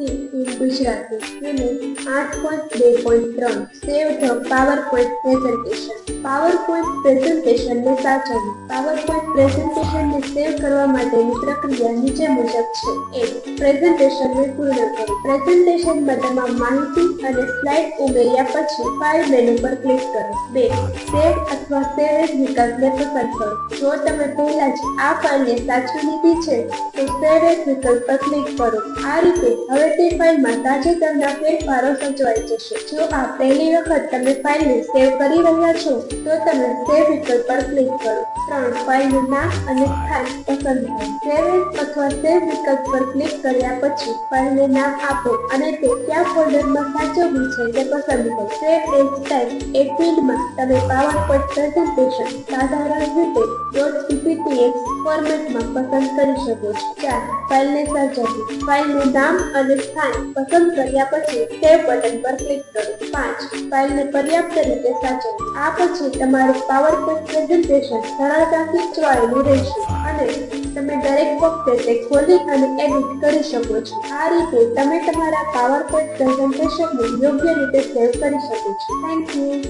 Skill in Gujarati. Unit 8.2.3 Save the PowerPoint presentation. PowerPoint presentation ને સાચવવું. PowerPoint presentation ને સેવ કરવા માટેની પ્રક્રિયા નીચે મુજબ છે. 1. પ્રેઝન્ટેશન ને પૂર્ણ કરો. પ્રેઝન્ટેશનમાં તમામ માહિતી અને સ્લાઇડ ઉમેર્યા પછી ફાઇલ મેનુ પર ક્લિક કરો. 2. સેવ અથવા સેવ એઝ વિકલ્પને પસંદ કરો. જો તમે પહેલા જ આ ફાઇલને સાચવી લીધી છે તો સેવ એઝ વિકલ્પ પર ક્લિક કરો. આ રીતે હવે તે ફાઇલમાં તાજેતરના ફેરફારો સચવાઈ જશે. જો આ પહેલી વખત તમે ફાઇલને સેવ કરી રહ્યા છો તો તમે સેવ વિકલ્પ પર ક્લિક કરો. 3. ફાઇલનું નામ અને સ્થાન પસંદ કરો. સેવ એઝ અથવા સેવ વિકલ્પ પર ક્લિક કર્યા પછી ફાઇલને નામ આપો અને તે કયા ફોલ્ડરમાં સાચવવી છે તે પસંદ કરો. સેવ એઝ ટાઈપ એ ફિલ્ડમાં તમે PowerPoint પ્રેઝન્ટેશન સાધારણ રીતે .pptx ફોર્મેટમાં પસંદ કરી શકો છો. 4. ફાઇલને સાચવવી. ફાઇલનું નામ અને સ્થાન પસંદ કર્યા પછી સેવ બટન પર ક્લિક કરો. 5. ફાઇલને પર્યાપ્ત રીતે સાચવવી. આ પછી તમારું PowerPoint પ્રેઝન્ટેશન સરળતાથી ચવાયેલું રહેશે અને તમે દરેક વખતે તે ખોલી અને એડિટ કરી શકો છો. આ રીતે તમે તમારા PowerPoint પ્રેઝન્ટેશનને યોગ્ય રીતે સેવ કરી શકો છો. Thank you.